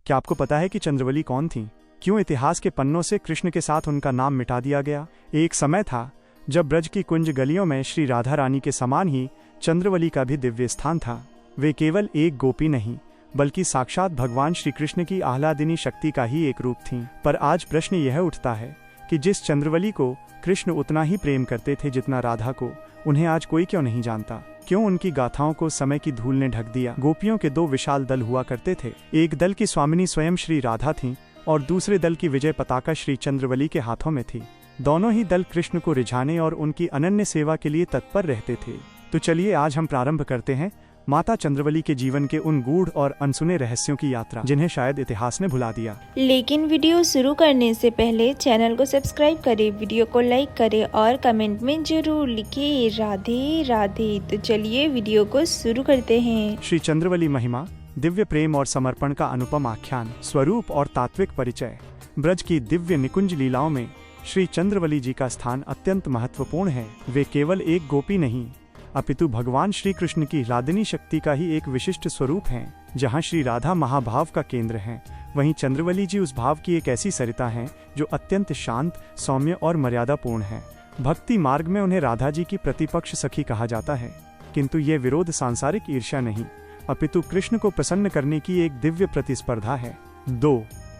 क्या आपको पता है कि चंद्रवली कौन थी? क्यों इतिहास के पन्नों से कृष्ण के साथ उनका नाम मिटा दिया गया? एक समय था जब ब्रज की कुंज गलियों में श्री राधा रानी के समान ही चंद्रवली का भी दिव्य स्थान था। वे केवल एक गोपी नहीं बल्कि साक्षात भगवान श्री कृष्ण की आह्लादिनी शक्ति का ही एक रूप थीं। पर आज प्रश्न यह उठता है कि जिस चंद्रवली को कृष्ण उतना ही प्रेम करते थे जितना राधा को, उन्हें आज कोई क्यों नहीं जानता? क्यों उनकी गाथाओं को समय की धूल ने ढक दिया? गोपियों के दो विशाल दल हुआ करते थे। एक दल की स्वामिनी स्वयं श्री राधा थीं और दूसरे दल की विजय पताका श्री चंद्रवली के हाथों में थी। दोनों ही दल कृष्ण को रिझाने और उनकी अनन्य सेवा के लिए तत्पर रहते थे। तो चलिए आज हम प्रारंभ करते हैं माता चंद्रवली के जीवन के उन गूढ़ और अनसुने रहस्यों की यात्रा जिन्हें शायद इतिहास ने भुला दिया। लेकिन वीडियो शुरू करने से पहले चैनल को सब्सक्राइब करें, वीडियो को लाइक करें और कमेंट में जरूर लिखें राधे राधे। तो चलिए वीडियो को शुरू करते हैं। श्री चंद्रवली महिमा, दिव्य प्रेम और समर्पण का अनुपम आख्यान, स्वरूप और तात्विक परिचय। ब्रज की दिव्य निकुंज लीलाओं में श्री चंद्रवली जी का स्थान अत्यंत महत्वपूर्ण है। वे केवल एक गोपी नहीं अपितु भगवान श्री कृष्ण की आह्लादिनी शक्ति का ही एक विशिष्ट स्वरूप हैं। जहां श्री राधा महाभाव का केंद्र हैं, वहीं चंद्रवली जी उस भाव की एक ऐसी सरिता हैं जो अत्यंत शांत, सौम्य और मर्यादापूर्ण है। भक्ति मार्ग में उन्हें राधा जी की प्रतिपक्ष सखी कहा जाता है, किंतु ये विरोध सांसारिक ईर्ष्या नहीं अपितु कृष्ण को प्रसन्न करने की एक दिव्य प्रतिस्पर्धा है। 2.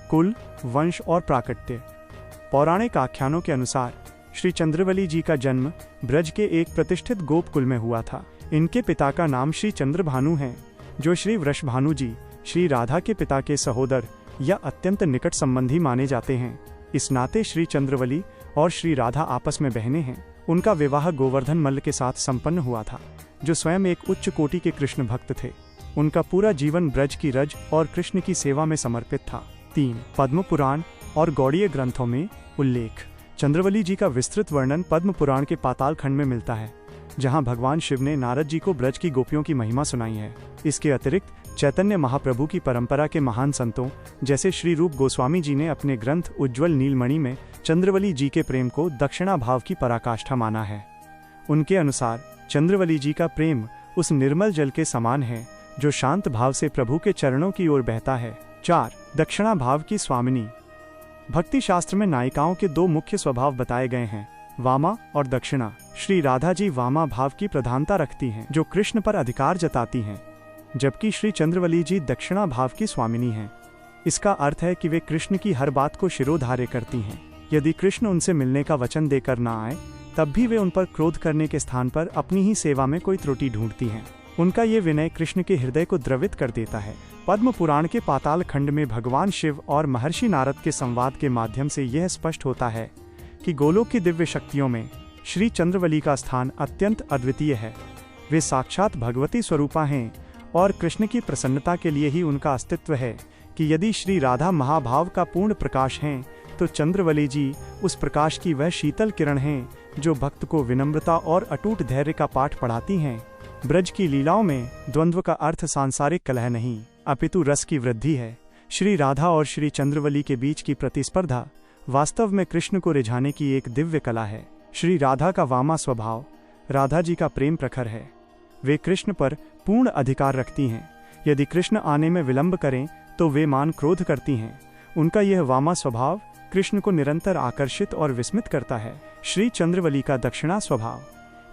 कुल, वंश और प्राकट्य। पौराणिक आख्यानों के अनुसार श्री चंद्रवली जी का जन्म ब्रज के एक प्रतिष्ठित गोप कुल में हुआ था। इनके पिता का नाम श्री चंद्रभानु है, जो श्री वृषभानु जी श्री राधा के पिता के सहोदर या अत्यंत निकट संबंधी माने जाते हैं। इस नाते श्री चंद्रवली और श्री राधा आपस में बहनें हैं। उनका विवाह गोवर्धन मल्ल के साथ संपन्न हुआ था, जो स्वयं एक उच्च कोटि के कृष्ण भक्त थे। उनका पूरा जीवन ब्रज की रज और कृष्ण की सेवा में समर्पित था। 3. पद्म पुराण और गौड़ीय ग्रंथों में उल्लेख। चंद्रवली जी का विस्तृत वर्णन पद्म पुराण के पाताल खंड में मिलता है, जहां भगवान शिव ने नारद जी को ब्रज की गोपियों की महिमा सुनाई है। इसके अतिरिक्त चैतन्य महाप्रभु की परंपरा के महान संतों जैसे श्री रूप गोस्वामी जी ने अपने ग्रंथ उज्ज्वल नीलमणि में चंद्रवली जी के प्रेम को दक्षिणा भाव की पराकाष्ठा माना है। उनके अनुसार चंद्रवली जी का प्रेम उस निर्मल जल के समान है जो शांत भाव से प्रभु के चरणों की ओर बहता है। 4. दक्षिणा भाव की स्वामिनी। भक्ति शास्त्र में नायिकाओं के दो मुख्य स्वभाव बताए गए हैं, वामा और दक्षिणा। श्री राधा जी वामा भाव की प्रधानता रखती हैं, जो कृष्ण पर अधिकार जताती हैं, जबकि श्री चंद्रवली जी दक्षिणा भाव की स्वामिनी हैं। इसका अर्थ है कि वे कृष्ण की हर बात को शिरोधार्य करती हैं। यदि कृष्ण उनसे मिलने का वचन देकर न आए, तब भी वे उन पर क्रोध करने के स्थान पर अपनी ही सेवा में कोई त्रुटि ढूंढती हैं। उनका ये विनय कृष्ण के हृदय को द्रवित कर देता है। पद्म पुराण के पाताल खंड में भगवान शिव और महर्षि नारद के संवाद के माध्यम से यह स्पष्ट होता है कि गोलोक की दिव्य शक्तियों में श्री चंद्रवली का स्थान अत्यंत अद्वितीय है। वे साक्षात भगवती स्वरूपा हैं और कृष्ण की प्रसन्नता के लिए ही उनका अस्तित्व है कि यदि श्री राधा महाभाव का पूर्ण प्रकाश हैं, तो चंद्रवली जी उस प्रकाश की वह शीतल किरण हैं जो भक्त को विनम्रता और अटूट धैर्य का पाठ पढ़ाती हैं। ब्रज की लीलाओं में द्वंद्व का अर्थ सांसारिक कलह नहीं अपितु रस की वृद्धि है। श्री राधा और श्री चंद्रवली के बीच की प्रतिस्पर्धा वास्तव में कृष्ण को रिझाने की एक दिव्य कला है। श्री राधा का वामा स्वभाव राधा जी का प्रेम प्रखर है। वे कृष्ण पर पूर्ण अधिकार रखती हैं। यदि कृष्ण आने में विलंब करें तो वे मान क्रोध करती हैं। उनका यह वामा स्वभाव कृष्ण को निरंतर आकर्षित और विस्मित करता है। श्री चंद्रवली का दक्षिणा स्वभाव।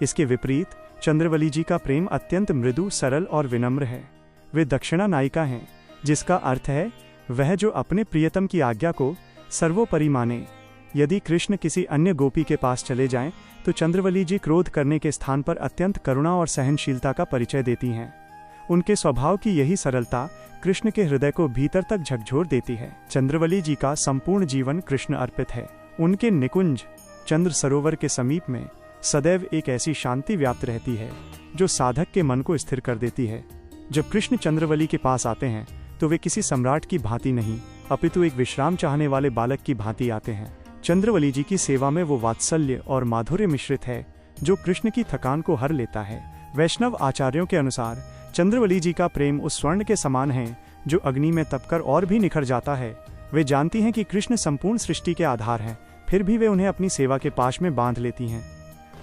इसके विपरीत चंद्रवली जी का प्रेम अत्यंत मृदु, सरल और विनम्र है। वे दक्षिणा नायिका हैं, जिसका अर्थ है वह जो अपने प्रियतम की आज्ञा को सर्वोपरि माने। यदि कृष्ण किसी अन्य गोपी के पास चले जाएं, तो चंद्रवली जी क्रोध करने के स्थान पर अत्यंत करुणा और सहनशीलता का परिचय देती हैं। उनके स्वभाव की यही सरलता कृष्ण के हृदय को भीतर तक झकझोर देती है। चंद्रवली जी का संपूर्ण जीवन कृष्ण अर्पित है। उनके निकुंज चंद्र सरोवर के समीप में सदैव एक ऐसी शांति व्याप्त रहती है जो साधक के मन को स्थिर कर देती है। जब कृष्ण चंद्रवली के पास आते हैं तो वे किसी सम्राट की भांति नहीं अपितु एक विश्राम चाहने वाले बालक की भांति आते हैं। चंद्रवली जी की सेवा में वो वात्सल्य और माधुर्य मिश्रित है जो कृष्ण की थकान को हर लेता है। वैष्णव आचार्यों के अनुसार चंद्रवली जी का प्रेम उस स्वर्ण के समान है जो अग्नि में तपकर और भी निखर जाता है। वे जानती हैं कि कृष्ण संपूर्ण सृष्टि के आधार हैं, फिर भी वे उन्हें अपनी सेवा के पाश में बांध लेती हैं।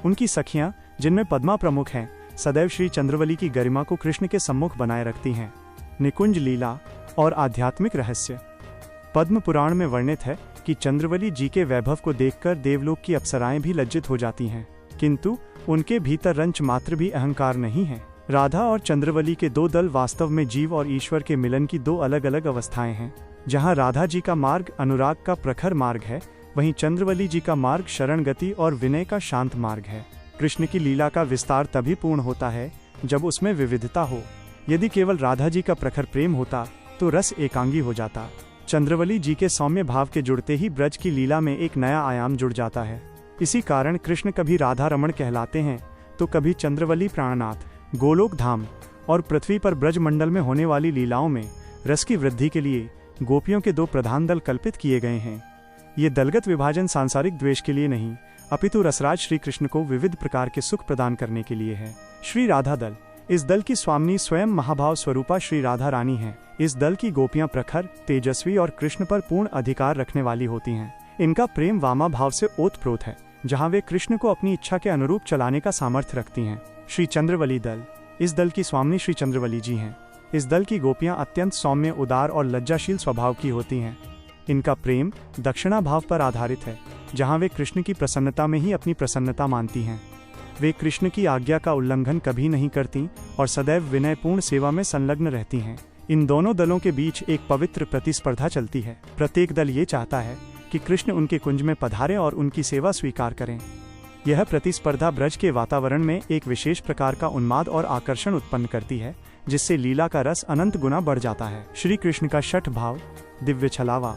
उनकी सखियां, जिनमें पद्मा प्रमुख हैं, सदैव श्री चंद्रवली की गरिमा को कृष्ण के सम्मुख बनाए रखती हैं। निकुंज लीला और आध्यात्मिक रहस्य। पद्म पुराण में वर्णित है कि चंद्रवली जी के वैभव को देखकर देवलोक की अप्सराएं भी लज्जित हो जाती हैं, किंतु उनके भीतर रंच मात्र भी अहंकार नहीं है। राधा और चंद्रवली के दो दल वास्तव में जीव और ईश्वर के मिलन की दो अलग अलग अवस्थाएं हैं। जहां राधा जी का मार्ग अनुराग का प्रखर मार्ग है, वहीं चंद्रवली जी का मार्ग शरण गति और विनय का शांत मार्ग है। कृष्ण की लीला का विस्तार तभी पूर्ण होता है जब उसमें विविधता हो। यदि केवल राधा जी का प्रखर प्रेम होता तो रस एकांगी हो जाता। चंद्रवली जी के सौम्य भाव के जुड़ते ही ब्रज की लीला में एक नया आयाम जुड़ जाता है। इसी कारण कृष्ण कभी राधा रमण कहलाते हैं तो कभी चंद्रवली प्राणनाथ। गोलोक धाम और पृथ्वी पर ब्रज मंडल में होने वाली लीलाओं में रस की वृद्धि के लिए गोपियों के दो प्रधान दल कल्पित किए गए हैं। ये दलगत विभाजन सांसारिक द्वेष के लिए नहीं, अपितु रसराज श्री कृष्ण को विविध प्रकार के सुख प्रदान करने के लिए है। श्री राधा दल, इस दल की स्वामिनी स्वयं महाभाव स्वरूपा श्री राधा रानी है। इस दल की गोपियां प्रखर, तेजस्वी और कृष्ण पर पूर्ण अधिकार रखने वाली होती हैं। इनका प्रेम वामा भाव से ओतप्रोत है, जहां वे कृष्ण को अपनी इच्छा के अनुरूप चलाने का सामर्थ्य रखती हैं। श्री चंद्रवली दल, इस दल की स्वामिनी श्री चंद्रवली जी हैं। इस दल की गोपियां अत्यंत सौम्य, उदार और लज्जाशील स्वभाव की होती हैं। इनका प्रेम दक्षिणा भाव पर आधारित है, जहां वे कृष्ण की प्रसन्नता में ही अपनी प्रसन्नता मानती हैं। वे कृष्ण की आज्ञा का उल्लंघन कभी नहीं करती और सदैव विनयपूर्ण सेवा में संलग्न रहती हैं। इन दोनों दलों के बीच एक पवित्र प्रतिस्पर्धा चलती है। प्रत्येक दल ये चाहता है कि कृष्ण उनके कुंज में पधारें और उनकी सेवा स्वीकार करें। यह प्रतिस्पर्धा ब्रज के वातावरण में एक विशेष प्रकार का उन्माद और आकर्षण उत्पन्न करती है, जिससे लीला का रस अनंत गुना बढ़ जाता है। श्री कृष्ण का छठ भाव, दिव्य छलावा।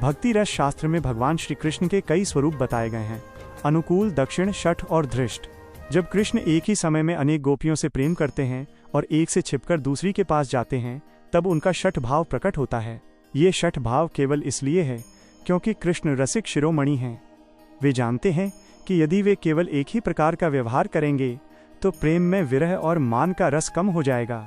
भक्ति रस शास्त्र में भगवान श्री कृष्ण के कई स्वरूप बताए गए हैं: अनुकूल, दक्षिण, छठ और धृष्ट। जब कृष्ण एक ही समय में अनेक गोपियों से प्रेम करते हैं और एक से छिपकर दूसरी के पास जाते हैं, तब उनका छठ भाव प्रकट होता है। ये छठ भाव केवल इसलिए है क्योंकि कृष्ण रसिक शिरोमणि हैं। वे जानते हैं कि यदि वे केवल एक ही प्रकार का व्यवहार करेंगे तो प्रेम में विरह और मान का रस कम हो जाएगा।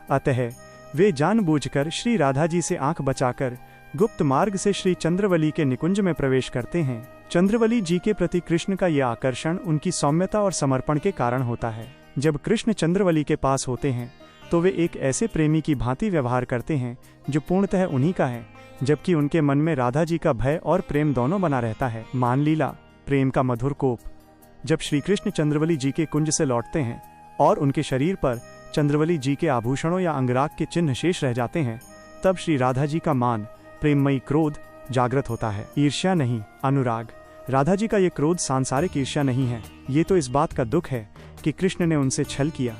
अतः वे जानबूझकर श्री राधा जी से आंख बचाकर गुप्त मार्ग से श्री चंद्रवली के निकुंज में प्रवेश करते हैं। चंद्रवली जी के प्रति कृष्ण का यह आकर्षण उनकी सौम्यता और समर्पण के कारण होता है। जब कृष्ण चंद्रवली के पास होते हैं तो वे एक ऐसे प्रेमी की भांति व्यवहार करते हैं जो पूर्णतः उन्हीं का है, जबकि उनके मन में राधा जी का भय और प्रेम दोनों बना रहता है। मान लीला, प्रेम का मधुर कोप। जब श्री कृष्ण चंद्रवली जी के कुंज से लौटते हैं और उनके शरीर पर चंद्रवली जी के आभूषणों या अंगराग के चिन्ह शेष रह जाते हैं, तब श्री राधा जी का मान, प्रेममयी क्रोध जागृत होता है। ईर्ष्या नहीं, अनुराग। राधा जी का ये क्रोध सांसारिक ईर्ष्या नहीं है, ये तो इस बात का दुख है कि कृष्ण ने उनसे छल किया।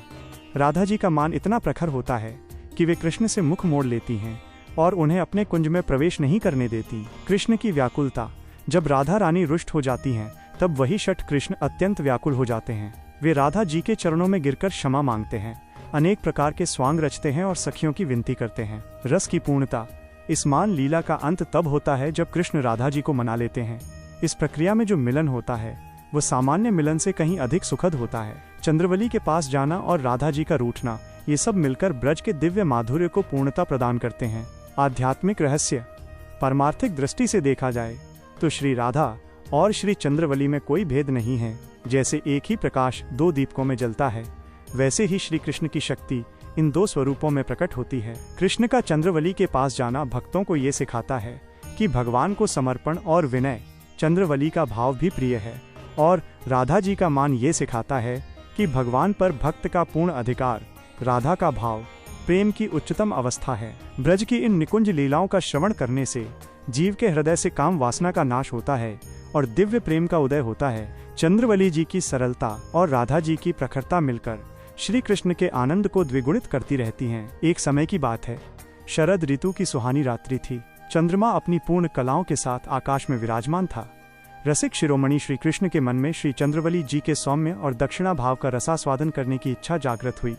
राधा जी का मान इतना प्रखर होता है कि वे कृष्ण से मुख मोड़ लेती हैं और उन्हें अपने कुंज में प्रवेश नहीं करने देती। कृष्ण की व्याकुलता। जब राधा रानी रुष्ट हो जाती हैं, तब वही छठ कृष्ण अत्यंत व्याकुल हो जाते हैं। वे राधा जी के चरणों में गिरकर क्षमा मांगते हैं, अनेक प्रकार के स्वांग रचते हैं और सखियों की विनती करते हैं। रस की पूर्णता। इस मान लीला का अंत तब होता है जब कृष्ण राधा जी को मना लेते हैं। इस प्रक्रिया में जो मिलन होता है वो सामान्य मिलन से कहीं अधिक सुखद होता है। चंद्रवली के पास जाना और राधा जी का रूठना, ये सब मिलकर ब्रज के दिव्य माधुर्य को पूर्णता प्रदान करते हैं। आध्यात्मिक रहस्य। परमार्थिक दृष्टि से देखा जाए तो श्री राधा और श्री चंद्रवली में कोई भेद नहीं है। जैसे एक ही प्रकाश दो दीपकों में जलता है, वैसे ही श्री कृष्ण की शक्ति इन दो स्वरूपों में प्रकट होती है। कृष्ण का चंद्रवली के पास जाना भक्तों को ये सिखाता है कि भगवान को समर्पण और विनय, चंद्रवली का भाव भी प्रिय है, और राधा जी का मान ये सिखाता है कि भगवान पर भक्त का पूर्ण अधिकार, राधा का भाव, प्रेम की उच्चतम अवस्था है। ब्रज की इन निकुंज लीलाओं का श्रवण करने से जीव के हृदय से काम वासना का नाश होता है और दिव्य प्रेम का उदय होता है। चंद्रवली जी की सरलता और राधा जी की प्रखरता मिलकर श्री कृष्ण के आनंद को द्विगुणित करती रहती हैं। एक समय की बात है, शरद ऋतु की सुहानी रात्रि थी। चंद्रमा अपनी पूर्ण कलाओं के साथ आकाश में विराजमान था। रसिक शिरोमणि श्री कृष्ण के मन में श्री चंद्रवली जी के सौम्य और दक्षिणा भाव का रसास्वादन करने की इच्छा जागृत हुई।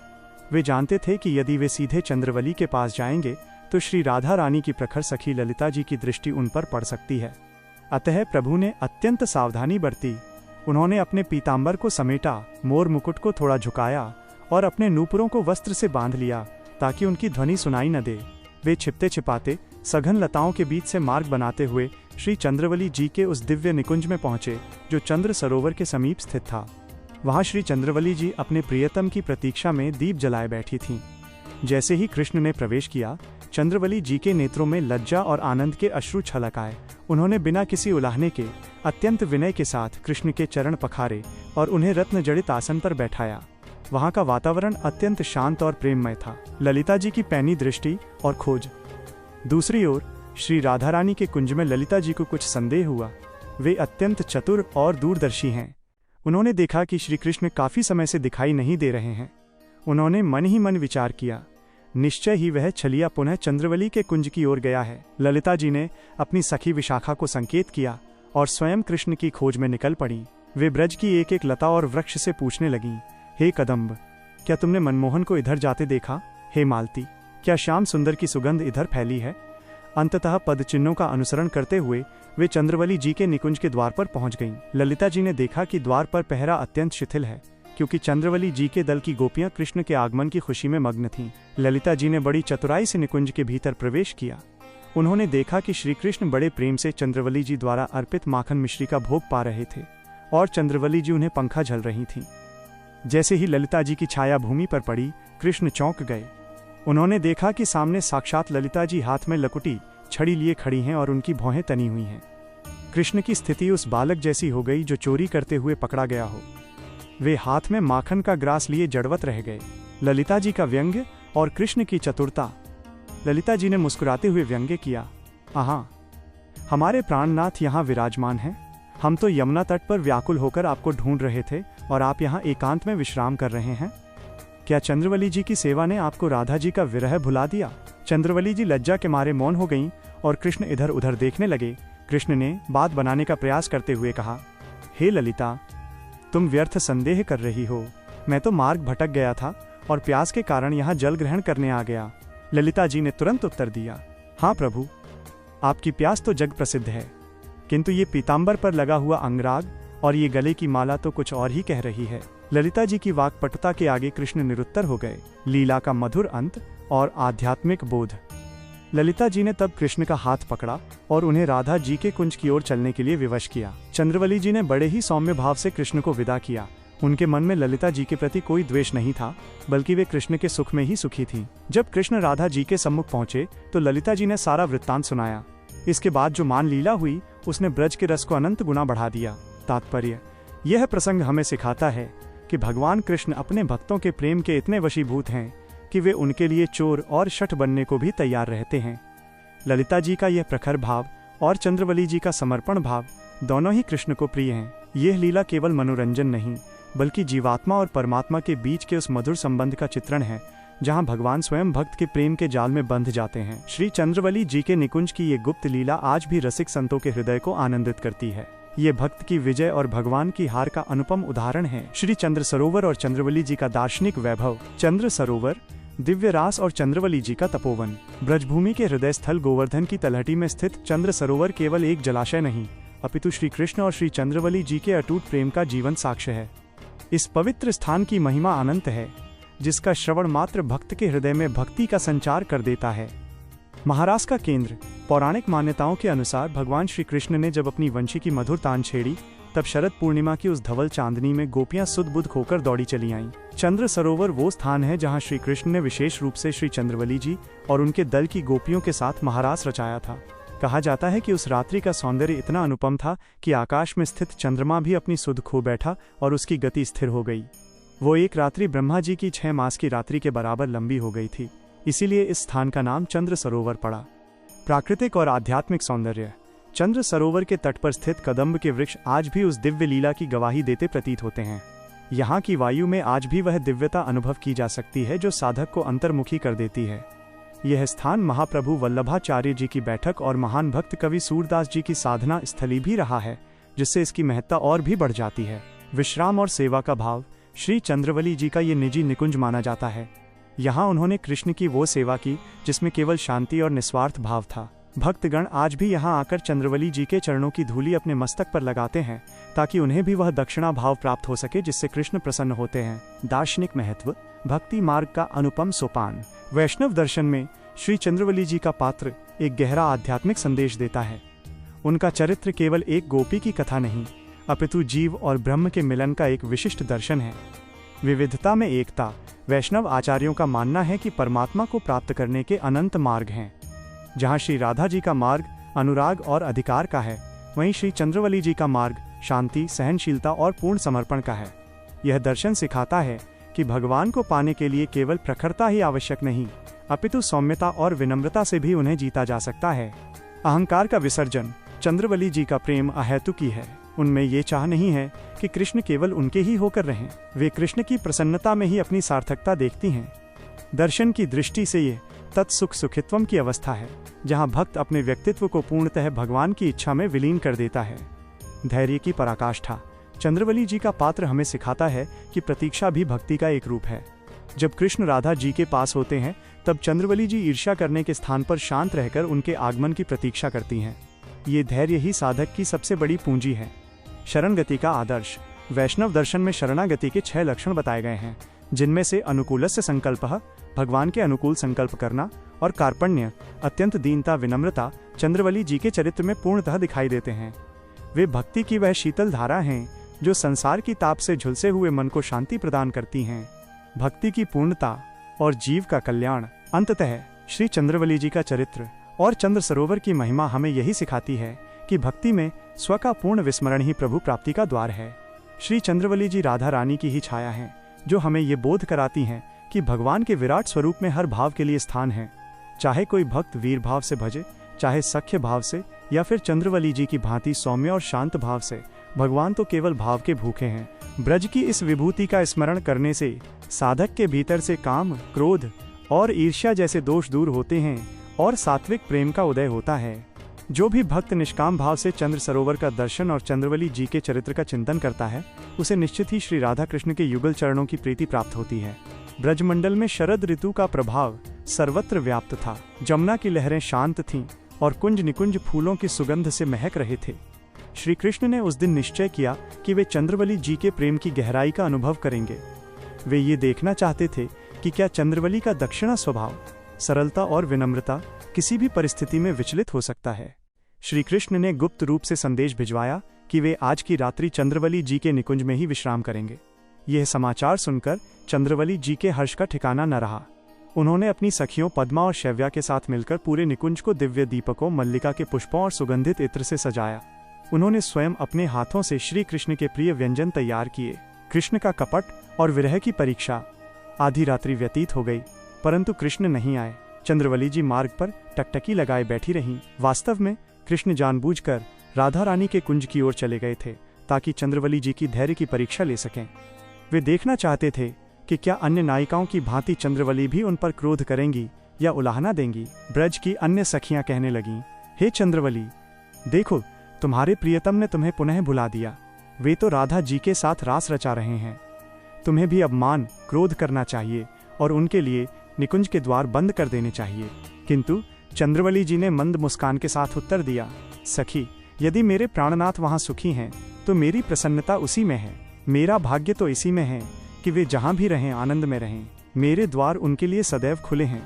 वे जानते थे कि यदि वे सीधे चंद्रवली के पास जाएंगे तो श्री राधा रानी की प्रखर सखी ललिता जी की दृष्टि उन पर पड़ सकती है। अतः प्रभु ने अत्यंत सावधानी बरती। उन्होंने अपने पीताम्बर को समेटा, मोर मुकुट को थोड़ा झुकाया और अपने नूपुरों को वस्त्र से बांध लिया ताकि उनकी ध्वनि सुनाई न दे। वे छिपते छिपाते सघन लताओं के बीच से मार्ग बनाते हुए श्री चंद्रवली जी के उस दिव्य निकुंज में पहुंचे जो चंद्र सरोवर के समीप स्थित था। वहां श्री चंद्रवली जी अपने प्रियतम की प्रतीक्षा में दीप जलाए बैठी थीं। जैसे ही कृष्ण ने प्रवेश किया, चंद्रवली जी के नेत्रों में लज्जा और आनंद के अश्रु छलक आए। उन्होंने बिना किसी उलाहने के अत्यंत विनय के साथ कृष्ण के चरण पखारे और उन्हें रत्न जड़ित आसन पर बैठाया। वहां का वातावरण अत्यंत शांत और प्रेममय था। ललिता जी की पैनी दृष्टि और खोज। दूसरी ओर श्री राधा रानी के कुंज में ललिता जी को कुछ संदेह हुआ। वे अत्यंत चतुर और दूरदर्शी हैं। उन्होंने देखा कि श्री कृष्ण काफी समय से दिखाई नहीं दे रहे हैं। उन्होंने मन ही मन विचार किया, निश्चय ही वह छलिया पुनः चंद्रवली के कुंज की ओर गया है। ललिता जी ने अपनी सखी विशाखा को संकेत किया और स्वयं कृष्ण की खोज में निकल पड़ी। वे ब्रज की एक एक लता और वृक्ष से पूछने लगीं, हे कदम्ब, क्या तुमने मनमोहन को इधर जाते देखा? हे मालती, क्या श्याम सुंदर की सुगंध इधर फैली है? अंततः पद चिन्हों का अनुसरण करते हुए वे चंद्रवली जी के निकुंज के द्वार पर पहुंच गईं। ललिता जी ने देखा कि द्वार पर पहरा अत्यंत शिथिल है, क्योंकि चंद्रवली जी के दल की गोपियां कृष्ण के आगमन की खुशी में मग्न थीं। ललिता जी ने बड़ी चतुराई से निकुंज के भीतर प्रवेश किया। उन्होंने देखा कि श्री कृष्ण बड़े प्रेम से चंद्रवली जी द्वारा अर्पित माखन मिश्री का भोग पा रहे थे और चंद्रवली जी उन्हें पंखा झल रही थीं। जैसे ही ललिता जी की छाया भूमि पर पड़ी, कृष्ण चौंक गए। उन्होंने देखा कि सामने साक्षात ललिता जी हाथ में लकुटी छड़ी लिए खड़ी हैं और उनकी भौहें तनी हुई हैं। कृष्ण की स्थिति उस बालक जैसी हो गई जो चोरी करते हुए पकड़ा गया हो। वे हाथ में माखन का ग्रास लिए जड़वत रह गए। ललिता जी का व्यंग्य और कृष्ण की चतुरता। ललिता जी ने मुस्कुराते हुए व्यंग्य किया, आहा, हमारे प्राणनाथ यहाँ विराजमान हैं। हम तो यमुना तट पर व्याकुल होकर आपको ढूंढ रहे थे और आप यहाँ एकांत में विश्राम कर रहे हैं। क्या चंद्रवली जी की सेवा ने आपको राधा जी का विरह भुला दिया? चंद्रवली जी लज्जा के मारे मौन हो गईं और कृष्ण इधर उधर देखने लगे। कृष्ण ने बात बनाने का प्रयास करते हुए कहा, हे ललिता, तुम व्यर्थ संदेह कर रही हो। मैं तो मार्ग भटक गया था और प्यास के कारण यहाँ जल ग्रहण करने आ गया। ललिता जी ने तुरंत उत्तर दिया, हाँ प्रभु, आपकी प्यास तो जग प्रसिद्ध है, किंतु ये पीतांबर पर लगा हुआ अंगराग और ये गले की माला तो कुछ और ही कह रही है। ललिता जी की वाक्पटुता के आगे कृष्ण निरुत्तर हो गए। लीला का मधुर अंत और आध्यात्मिक बोध। ललिता जी ने तब कृष्ण का हाथ पकड़ा और उन्हें राधा जी के कुंज की ओर चलने के लिए विवश किया। चंद्रवली जी ने बड़े ही सौम्य भाव से कृष्ण को विदा किया। उनके मन में ललिता जी के प्रति कोई द्वेष नहीं था, बल्कि वे कृष्ण के सुख में ही सुखी थीं। जब कृष्ण राधा जी के सम्मुख पहुंचे तो ललिता जी ने सारा वृत्तांत सुनाया। इसके बाद जो मान लीला हुई उसने ब्रज के रस को अनंत गुना बढ़ा दिया। तात्पर्य, यह प्रसंग हमें सिखाता है कि भगवान कृष्ण अपने भक्तों के प्रेम के इतने वशीभूत हैं कि वे उनके लिए चोर और शठ बनने को भी तैयार रहते हैं। ललिता जी का यह प्रखर भाव और चंद्रवली जी का समर्पण भाव दोनों ही कृष्ण को प्रिय हैं। यह लीला केवल मनोरंजन नहीं, बल्कि जीवात्मा और परमात्मा के बीच के उस मधुर संबंध का चित्रण है जहां भगवान स्वयं भक्त के प्रेम के जाल में बंध जाते हैं। श्री चंद्रवली जी के निकुंज की ये गुप्त लीला आज भी रसिक संतों के हृदय को आनंदित करती है। ये भक्त की विजय और भगवान की हार का अनुपम उदाहरण है। श्री चंद्र सरोवर और चंद्रवली जी का दार्शनिक वैभव। चंद्र सरोवर, दिव्य रास और चंद्रवली जी का तपोवन। ब्रजभूमि के हृदय स्थल गोवर्धन की तलहटी में स्थित चंद्र सरोवर केवल एक जलाशय नहीं, अपितु श्री कृष्ण और श्री चंद्रवली जी के अटूट प्रेम का जीवंत साक्ष्य है। इस पवित्र स्थान की महिमा अनंत है, जिसका श्रवण मात्र भक्त के हृदय में भक्ति का संचार कर देता है। महारास का केंद्र। पौराणिक मान्यताओं के अनुसार भगवान श्री कृष्ण ने जब अपनी वंशी की मधुर तान छेड़ी, तब शरद पूर्णिमा की उस धवल चांदनी में गोपियां सुध-बुध खोकर दौड़ी चली आईं। चंद्र सरोवर वो स्थान है जहां श्री कृष्ण ने विशेष रूप से श्री चंद्रवली जी और उनके दल की गोपियों के साथ महारास रचाया था। कहा जाता है कि उस रात्रि का सौंदर्य इतना अनुपम था कि आकाश में स्थित चंद्रमा भी अपनी सुध खो बैठा और उसकी गति स्थिर हो गई। वो एक रात्रि ब्रह्मा जी की 6 मास की रात्रि के बराबर लंबी हो गई थी, इसीलिए इस स्थान का नाम चंद्र सरोवर पड़ा। प्राकृतिक और आध्यात्मिक सौंदर्य। चंद्र सरोवर के तट पर स्थित कदम्ब के वृक्ष आज भी उस दिव्य लीला की गवाही देते प्रतीत होते हैं। यहाँ की वायु में आज भी वह दिव्यता अनुभव की जा सकती है जो साधक को अंतर्मुखी कर देती है। यह स्थान महाप्रभु वल्लभाचार्य जी की बैठक और महान भक्त कवि सूरदास जी की साधना स्थली भी रहा है, जिससे इसकी महत्ता और भी बढ़ जाती है। विश्राम और सेवा का भाव। श्री चंद्रवली जी का ये निजी निकुंज माना जाता है। यहाँ उन्होंने कृष्ण की वो सेवा की जिसमें केवल शांति और निस्वार्थ भाव था। भक्तगण आज भी यहाँ आकर चंद्रवली जी के चरणों की धूलि अपने मस्तक पर लगाते हैं, ताकि उन्हें भी वह दक्षिणा भाव प्राप्त हो सके जिससे कृष्ण प्रसन्न होते हैं। दार्शनिक महत्व। भक्ति मार्ग का अनुपम सोपान। वैष्णव दर्शन में श्री चंद्रवली जी का पात्र एक गहरा आध्यात्मिक संदेश देता है। उनका चरित्र केवल एक गोपी की कथा नहीं, अपितु जीव और ब्रह्म के मिलन का एक विशिष्ट दर्शन है। विविधता में एकता। वैष्णव आचार्यों का मानना है कि परमात्मा को प्राप्त करने के अनंत मार्ग हैं। जहाँ श्री राधा जी का मार्ग अनुराग और अधिकार का है, वहीं श्री चंद्रवली जी का मार्ग शांति, सहनशीलता और पूर्ण समर्पण का है। यह दर्शन सिखाता है कि भगवान को पाने के लिए केवल प्रखरता ही आवश्यक नहीं, अपितु सौम्यता और विनम्रता से भी उन्हें जीता जा सकता है। अहंकार का विसर्जन। चंद्रवली जी का प्रेम अहेतुकी है। उनमें ये चाह नहीं है कि कृष्ण केवल उनके ही होकर रहें। वे कृष्ण की प्रसन्नता में ही अपनी सार्थकता देखती हैं। दर्शन की दृष्टि से ये तत्सुख सुखित्वम की अवस्था है, जहाँ भक्त अपने व्यक्तित्व को पूर्णतः भगवान की इच्छा में विलीन कर देता है। धैर्य की पराकाष्ठा। चंद्रवली जी का पात्र हमें सिखाता है कि प्रतीक्षा भी भक्ति का एक रूप है। जब कृष्ण राधा जी के पास होते हैं, तब चंद्रवली जी ईर्ष्या करने के स्थान पर शांत रहकर उनके आगमन की प्रतीक्षा करती हैं। ये धैर्य ही साधक की सबसे बड़ी पूंजी है। शरणगति का आदर्श। वैष्णव दर्शन में शरणागति के 6 लक्षण बताए गए हैं, जिनमें से अनुकूलस्य संकल्पः, भगवान के अनुकूल संकल्प करना, और कार्पण्य, अत्यंत दीनता, विनम्रता चंद्रवली जी के चरित्र में पूर्णतः दिखाई देते हैं। वे भक्ति की वह शीतल धारा हैं जो संसार की ताप से झुलसे हुए मन को शांति प्रदान करती हैं। भक्ति की पूर्णता और जीव का कल्याण। अंततः श्री चंद्रवली जी का चरित्र और चंद्र सरोवर की महिमा हमें यही सिखाती है कि भक्ति में स्व का पूर्ण विस्मरण ही प्रभु प्राप्ति का द्वार है। श्री चंद्रवली जी राधा रानी की ही छाया हैं, जो हमें ये बोध कराती हैं कि भगवान के विराट स्वरूप में हर भाव के लिए स्थान है। चाहे कोई भक्त वीर भाव से भजे, चाहे सख्य भाव से, या फिर चंद्रवली जी की भांति सौम्य और शांत भाव से, भगवान तो केवल भाव के भूखे हैं। ब्रज की इस विभूति का स्मरण करने से साधक के भीतर से काम, क्रोध और ईर्ष्या जैसे दोष दूर होते हैं और सात्विक प्रेम का उदय होता है। जो भी भक्त निष्काम भाव से चंद्र सरोवर का दर्शन और चंद्रवली जी के चरित्र का चिंतन करता है, उसे निश्चित ही श्री राधा कृष्ण के युगल चरणों की प्रीति प्राप्त होती है। ब्रजमंडल में शरद ऋतु का प्रभाव सर्वत्र व्याप्त था। जमुना की लहरें शांत थीं और कुंज निकुंज फूलों की सुगंध से महक रहे थे। श्री कृष्ण ने उस दिन निश्चय किया कि वे चंद्रवली जी के प्रेम की गहराई का अनुभव करेंगे। वे ये देखना चाहते थे कि क्या चंद्रवली का दक्षिणा स्वभाव, सरलता और विनम्रता किसी भी परिस्थिति में विचलित हो सकता है। श्री कृष्ण ने गुप्त रूप से संदेश भिजवाया कि वे आज की रात्रि चंद्रवली जी के निकुंज में ही विश्राम करेंगे। यह समाचार सुनकर चंद्रवली जी के हर्ष का ठिकाना न रहा। उन्होंने अपनी सखियों पद्मा और शैव्या के साथ मिलकर पूरे निकुंज को दिव्य दीपकों, मल्लिका के पुष्पों और सुगंधित इत्र से सजाया। उन्होंने स्वयं अपने हाथों से श्री कृष्ण के प्रिय व्यंजन तैयार किए। कृष्ण का कपट और विरह की परीक्षा। आधी रात्रि व्यतीत हो गई, परंतु कृष्ण नहीं आए। चंद्रवली जी मार्ग पर टकटकी लगाए बैठी रहीं। वास्तव में कृष्ण जानबूझकर राधा रानी के कुंज की ओर चले गए थे, ताकि चंद्रवली जी की धैर्य की परीक्षा ले सकें। वे देखना चाहते थे कि क्या अन्य नायिकाओं की भांति चंद्रवली भी उन पर क्रोध करेंगी या उलाहना देंगी। ब्रज की अन्य सखियां कहने लगीं, हे चंद्रवली, देखो, तुम्हारे प्रियतम ने तुम्हें पुनः भुला दिया। वे तो राधा जी के साथ रास रचा रहे हैं। तुम्हें भी अब मान, क्रोध करना चाहिए और उनके लिए निकुंज के द्वार बंद कर देने चाहिए। किंतु चंद्रवली जी ने मंद मुस्कान के साथ उत्तर दिया, सखी, यदि मेरे प्राणनाथ वहाँ सुखी हैं, तो मेरी प्रसन्नता उसी में है। मेरा भाग्य तो इसी में है कि वे जहाँ भी रहें आनंद में रहें। मेरे द्वार उनके लिए सदैव खुले हैं।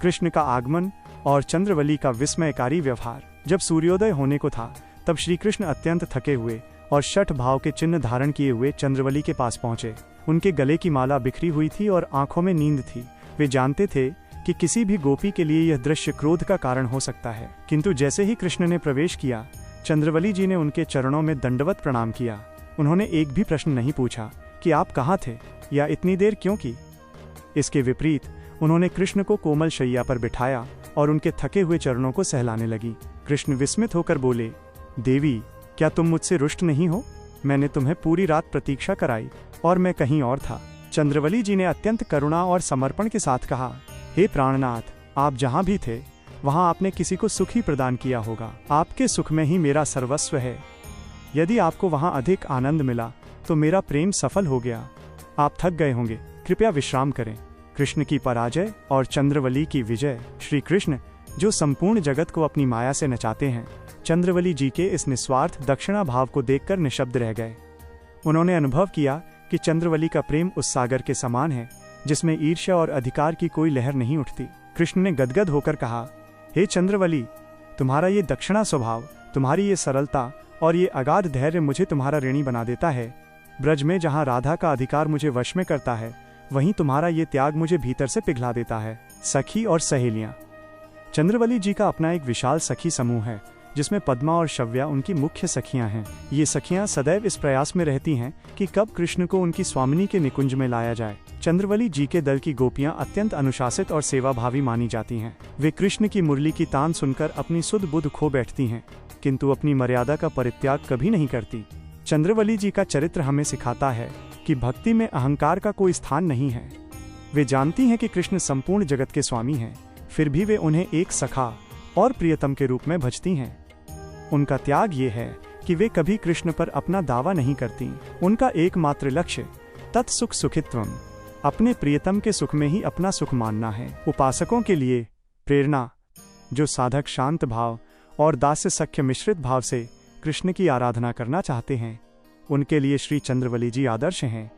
कृष्ण का आगमन और चंद्रवली का विस्मयकारी व्यवहार। जब सूर्योदय होने को था, तब श्री कृष्ण अत्यंत थके हुए और शठ भाव के चिन्ह धारण किए हुए चंद्रवली के पास पहुंचे। उनके गले की माला बिखरी हुई थी और आंखों में नींद थी। वे जानते थे कि किसी भी गोपी के लिए यह दृश्य क्रोध का कारण हो सकता है। किंतु जैसे ही कृष्ण ने प्रवेश किया, चंद्रवली जी ने उनके चरणों में दंडवत प्रणाम किया। उन्होंने एक भी प्रश्न नहीं पूछा कि आप कहाँ थे या इतनी देर क्यों की। इसके विपरीत उन्होंने कृष्ण को कोमल शैया पर बिठाया और उनके थके हुए चरणों को सहलाने लगी। कृष्ण विस्मित होकर बोले, देवी, क्या तुम मुझसे रुष्ट नहीं हो? मैंने तुम्हें पूरी रात प्रतीक्षा कराई और मैं कहीं और था। चंद्रवली जी ने अत्यंत करुणा और समर्पण के साथ कहा, हे प्राणनाथ, आप जहाँ भी थे वहाँ आपने किसी को सुख ही प्रदान किया होगा। आपके सुख में ही मेरा सर्वस्व है। यदि आपको वहाँ अधिक आनंद मिला तो मेरा प्रेम सफल हो गया। आप थक गए होंगे, कृपया विश्राम करें। कृष्ण की पराजय और चंद्रवली की विजय। श्री कृष्ण जो संपूर्ण जगत को अपनी माया से नचाते हैं, चंद्रवली जी के इस निस्वार्थ दक्षिणा भाव को देखकर निशब्द रह गए। उन्होंने अनुभव किया कि चंद्रवली का प्रेम उस सागर के समान है जिसमें ईर्ष्या और अधिकार की कोई लहर नहीं उठती। कृष्ण ने गदगद होकर कहा, हे चंद्रवली, तुम्हारा ये दक्षिणा स्वभाव, तुम्हारी ये सरलता और ये अगाध धैर्य मुझे तुम्हारा ऋणी बना देता है। ब्रज में जहाँ राधा का अधिकार मुझे वश में करता है, वहीं तुम्हारा ये त्याग मुझे भीतर से पिघला देता है। सखी और सहेलियां। चंद्रवली जी का अपना एक विशाल सखी समूह है, जिसमें पद्मा और शव्या उनकी मुख्य सखियां हैं। ये सखियां सदैव इस प्रयास में रहती हैं कि कब कृष्ण को उनकी स्वामिनी के निकुंज में लाया जाए। चंद्रवली जी के दल की गोपियां अत्यंत अनुशासित और सेवाभावी मानी जाती हैं। वे कृष्ण की मुरली की तान सुनकर अपनी सुध बुध खो बैठती हैं, किंतु अपनी मर्यादा का परित्याग कभी नहीं करती। चंद्रवली जी का चरित्र हमें सिखाता है कि भक्ति में अहंकार का कोई स्थान नहीं है। वे जानती हैं कि कृष्ण संपूर्ण जगत के स्वामी हैं, फिर भी वे उन्हें एक सखा और प्रियतम के रूप में भजती हैं। उनका त्याग ये है कि वे कभी कृष्ण पर अपना दावा नहीं करती। उनका एकमात्र लक्ष्य तत्सुख सुखित्वम, अपने प्रियतम के सुख में ही अपना सुख मानना है। उपासकों के लिए प्रेरणा, जो साधक शांत भाव और दास्य सख्य मिश्रित भाव से कृष्ण की आराधना करना चाहते हैं, उनके लिए श्री चंद्रवली जी आदर्श हैं।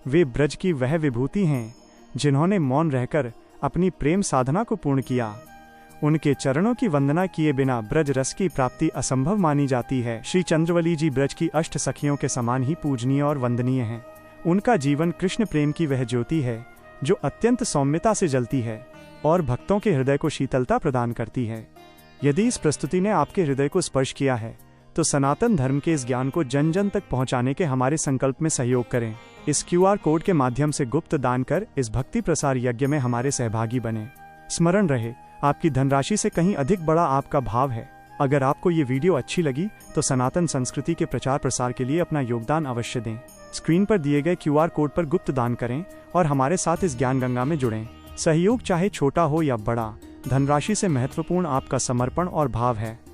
वे ब्रज की वह विभूति हैं जिन्होंने मौन रहकर अपनी प्रेम साधना को पूर्ण किया। उनके चरणों की वंदना किए बिना ब्रज रस की प्राप्ति असंभव मानी जाती है। श्री चंद्रवली जी ब्रज की अष्ट सखियों के समान ही पूजनीय और वंदनीय हैं। उनका जीवन कृष्ण प्रेम की वह ज्योति है जो अत्यंत सौम्यता से जलती है और भक्तों के हृदय को शीतलता प्रदान करती है। यदि इस प्रस्तुति ने आपके हृदय को स्पर्श किया है तो सनातन धर्म के इस ज्ञान को जन जन तक पहुंचाने के हमारे संकल्प में सहयोग करें। इस QR कोड के माध्यम से गुप्त दान कर इस भक्ति प्रसार यज्ञ में हमारे सहभागी बने। स्मरण रहे, आपकी धनराशि से कहीं अधिक बड़ा आपका भाव है। अगर आपको ये वीडियो अच्छी लगी तो सनातन संस्कृति के प्रचार प्रसार के लिए अपना योगदान अवश्य दें। स्क्रीन पर दिए गए QR कोड पर गुप्त दान करें और हमारे साथ इस ज्ञान गंगा में जुड़ें। सहयोग चाहे छोटा हो या बड़ा, धनराशि से महत्वपूर्ण आपका समर्पण और भाव है।